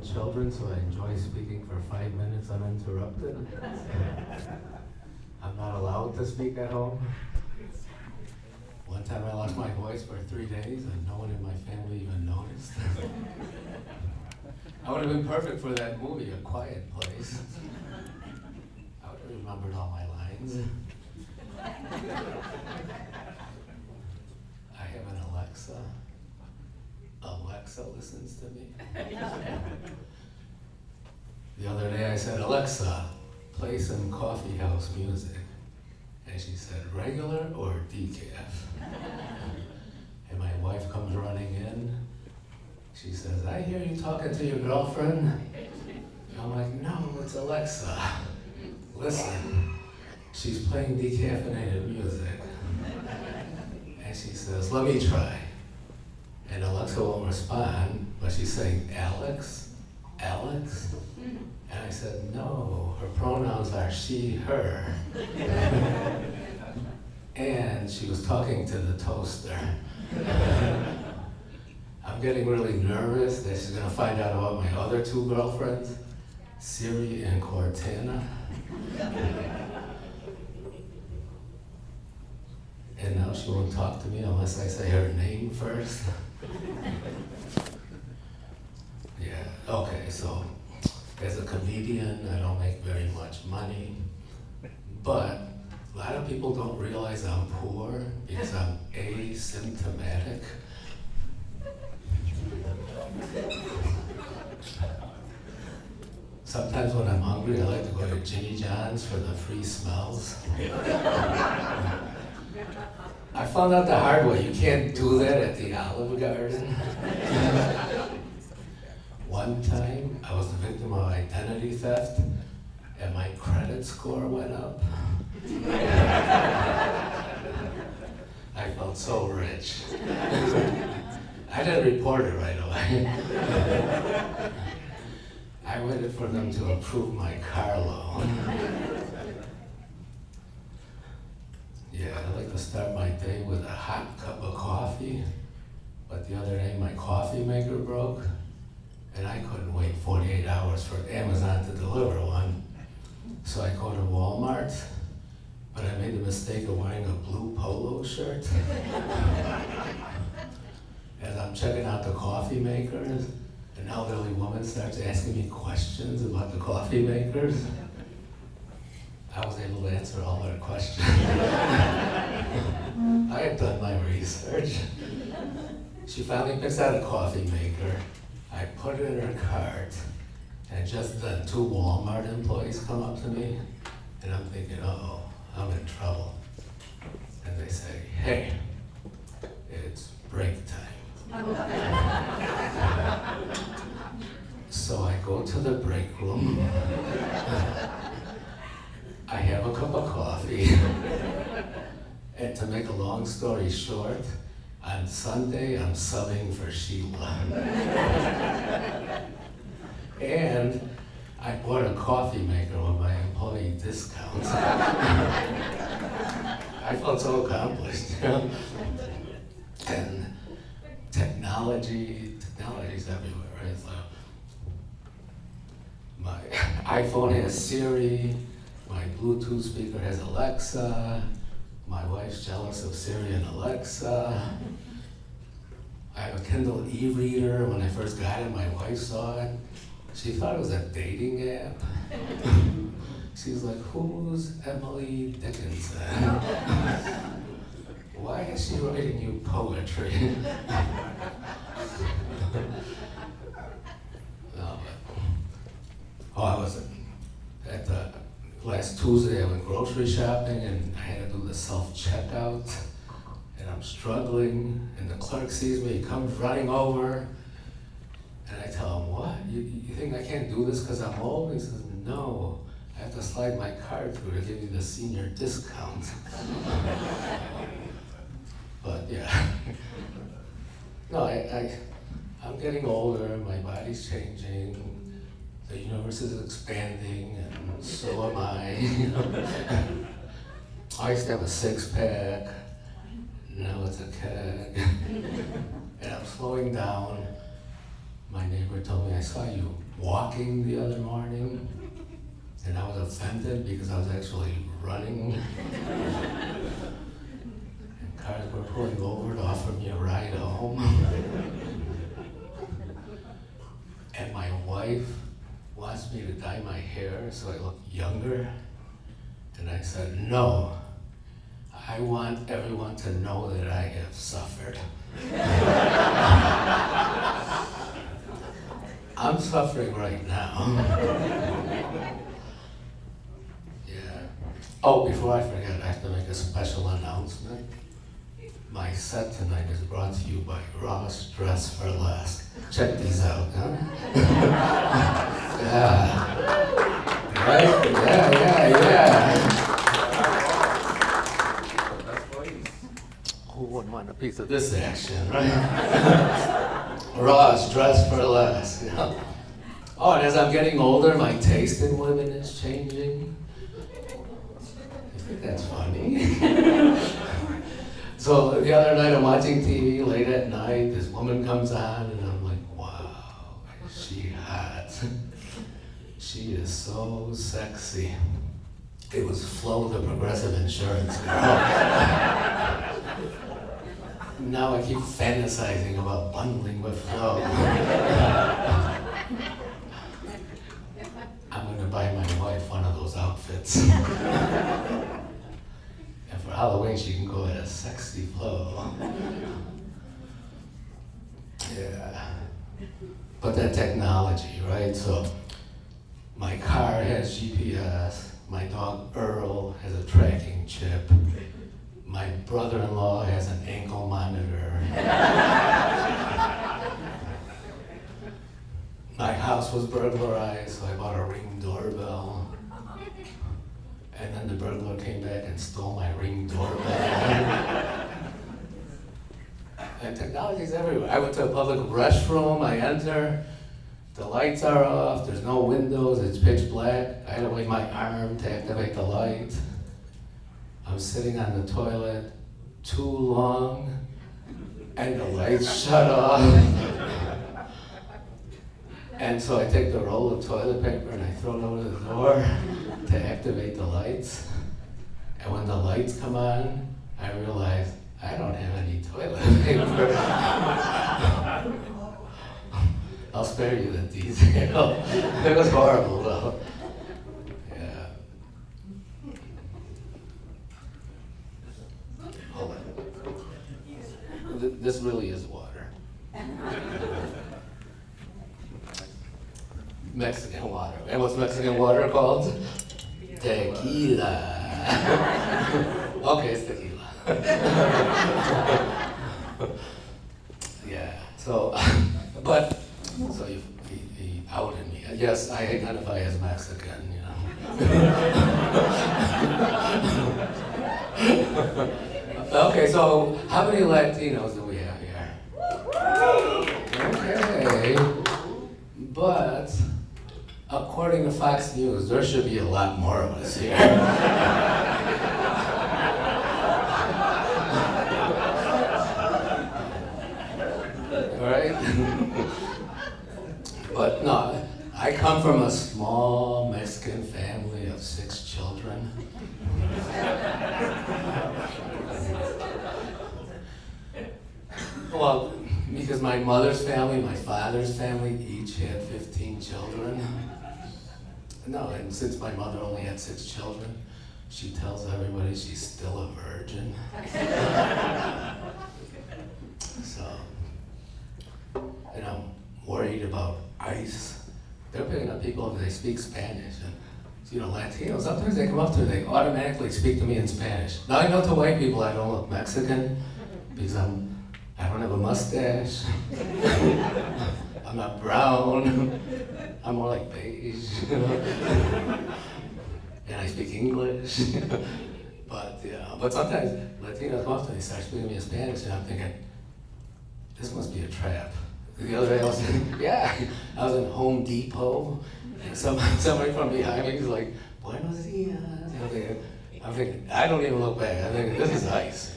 children, so I enjoy speaking for 5 minutes uninterrupted. I'm not allowed to speak at home. One time I lost my voice for 3 days and no one in my family even noticed. I would have been perfect for that movie, A Quiet Place. I would have remembered all my lines. I have an Alexa. Alexa listens to me. The other day I said, Alexa, play some coffee house music. And she said, regular or decaf? And my wife comes running in. She says, I hear you talking to your girlfriend. And I'm like, no, it's Alexa. Listen, she's playing decaffeinated music. And she says, let me try. And Alexa won't respond, but she's saying, Alex? Alex? And I said, no, her pronouns are she, her. And she was talking to the toaster. I'm getting really nervous that she's gonna find out about my other two girlfriends, Siri and Cortana. And now she won't talk to me unless I say her name first. Yeah, okay, so as a comedian, I don't make very much money, but a lot of people don't realize I'm poor because I'm asymptomatic. Sometimes when I'm hungry, I like to go to Jimmy John's for the free smells. I found out the hard way, you can't do that at the Olive Garden. One time, I was the victim of identity theft, and my credit score went up. I felt so rich. I didn't report it right away. I waited for them to approve my car loan. Yeah, I like to start my day with a hot cup of coffee, but the other day my coffee maker broke, and I couldn't wait 48 hours for Amazon to deliver one. So I go to Walmart, but I made the mistake of wearing a blue polo shirt. As I'm checking out the coffee makers, an elderly woman starts asking me questions about the coffee makers. I was able to answer all her questions. I had done my research. She finally picks out a coffee maker. I put it in her cart, and just then 2 Walmart employees come up to me, and I'm thinking, uh-oh, I'm in trouble. And they say, hey, it's break time. So I go to the break room. I have a cup of coffee. And to make a long story short, on Sunday, I'm subbing for Sheila. And I bought a coffee maker with my employee discounts. I felt so accomplished, you know? And technology's everywhere, right? So my iPhone has Siri, my Bluetooth speaker has Alexa, my wife's jealous of Siri and Alexa. I have a Kindle e-reader. When I first got it, my wife saw it. She thought it was a dating app. She's like, who's Emily Dickinson? Why is she writing you poetry? No, I was at the last Tuesday, I went grocery shopping and I had to do the self-checkout. And I'm struggling, and the clerk sees me, he comes running over, and I tell him, what? You think I can't do this because I'm old? He says, no, I have to slide my card through to give you the senior discount. But yeah. No, I'm getting older, my body's changing, the universe is expanding, and so am I. I used to have a 6-pack. Now it's a keg. And I'm slowing down. My neighbor told me I saw you walking the other morning, and I was offended because I was actually running. And cars were pulling over to offer me a ride home. And my wife wants me to dye my hair so I look younger. And I said, no, I want everyone to know that I have suffered. I'm suffering right now. Yeah. Oh, before I forget, I have to make a special announcement. My set tonight is brought to you by Ross Dress for Less. Check these out, huh? Yeah. Right? Yeah. Who wouldn't want a piece of this action, right? Ross, Dress for Less. You know? Oh, and as I'm getting older, my taste in women is changing. I think that's funny. So the other night I'm watching TV late at night, this woman comes on and I'm like, wow, is she hot? She is so sexy. It was Flo, the Progressive Insurance girl. Now I keep fantasizing about bundling with Flo. I'm gonna buy my wife one of those outfits. And for Halloween, she can go as sexy Flo. Yeah. But that technology, right? So my car has GPS. My dog Earl has a tracking chip. My brother-in-law has an ankle monitor. My house was burglarized, so I bought a Ring doorbell. And then the burglar came back and stole my Ring doorbell. And technology's everywhere. I went to a public restroom, I enter, the lights are off, there's no windows, it's pitch black. I had to wave my arm to activate the light. I'm sitting on the toilet too long, and the lights shut off. And so I take the roll of toilet paper and I throw it over the door to activate the lights. And when the lights come on, I realize I don't have any toilet paper. I'll spare you the detail. It was horrible though. Yeah. Hold on. This really is water. Mexican water. And what's Mexican water called? Tequila. Okay, it's tequila. Yeah, so, so he outed me. Yes, I identify as Mexican, you know. Okay, so how many Latinos do we have here? Okay, but according to Fox News, there should be a lot more of us here. Right? But no, I come from a small Mexican family of 6 children. Well, because my mother's family, my father's family, each had 15 children. No, and since my mother only had 6 children, she tells everybody she's still a virgin. So, and I'm worried about ICE. They're picking up people if they speak Spanish. And, you know, Latinos, sometimes they come up to me, they automatically speak to me in Spanish. Now I know to white people I don't look Mexican because I don't have a mustache. I'm not brown. I'm more like beige. You know? And I speak English. But sometimes Latinos come up to me and start speaking to me in Spanish, and I'm thinking, this must be a trap. The other day I was in Home Depot, and somebody from behind me was like, Buenos dias. I'm thinking, I don't even look back. I'm thinking, this is ICE.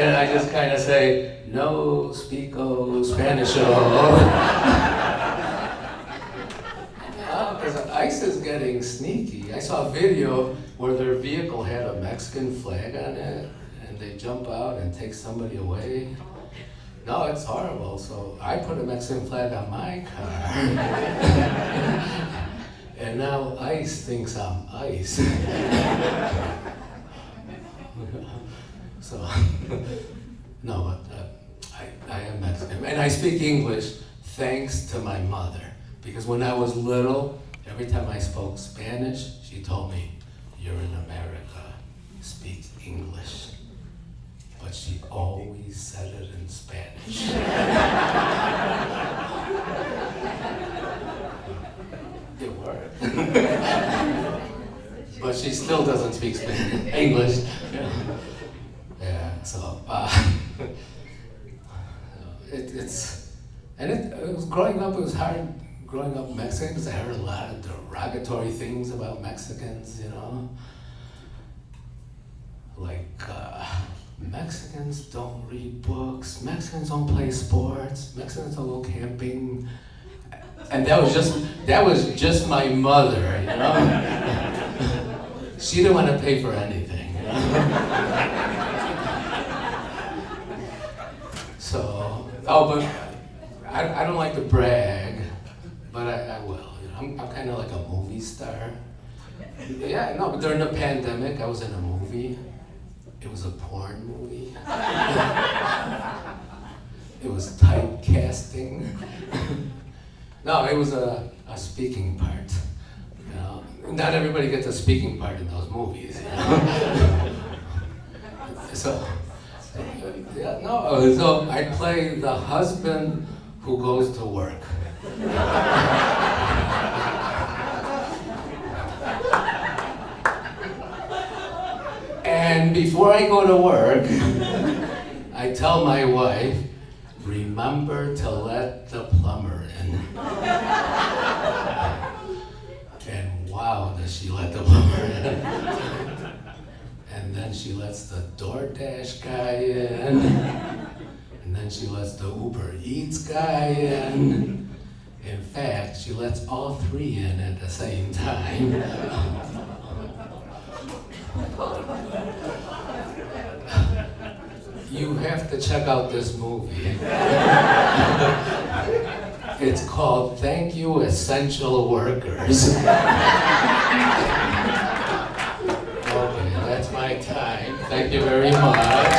And I just kind of say, no speako Spanish. Because ICE is getting sneaky. I saw a video where their vehicle had a Mexican flag on it, and they jump out and take somebody away. No, it's horrible. So I put a Mexican flag on my car. And now ICE thinks I'm ICE. So, no, but I am Mexican. And I speak English thanks to my mother. Because when I was little, every time I spoke Spanish, she told me, you're in America, speak English. But she always said it in Spanish. It worked. But she still doesn't speak Spanish, English. Yeah, so it was growing up. It was hard growing up Mexican because I heard a lot of derogatory things about Mexicans. Like Mexicans don't read books. Mexicans don't play sports. Mexicans don't go camping. And that was just my mother, She didn't want to pay for anything, So, but I don't like to brag, but I will. I'm kind of like a movie star. Yeah, no, but during the pandemic, I was in a movie. It was a porn movie. It was typecasting. No, it was a speaking part. Not everybody gets a speaking part in those movies. So I play the husband who goes to work. And before I go to work, I tell my wife, remember to let the plumber in. And wow, does she let the plumber in. And then she lets the DoorDash guy in. And then she lets the Uber Eats guy in. In fact, she lets all three in at the same time. You have to check out this movie. It's called Thank You, Essential Workers. Okay, that's my time. Thank you very much.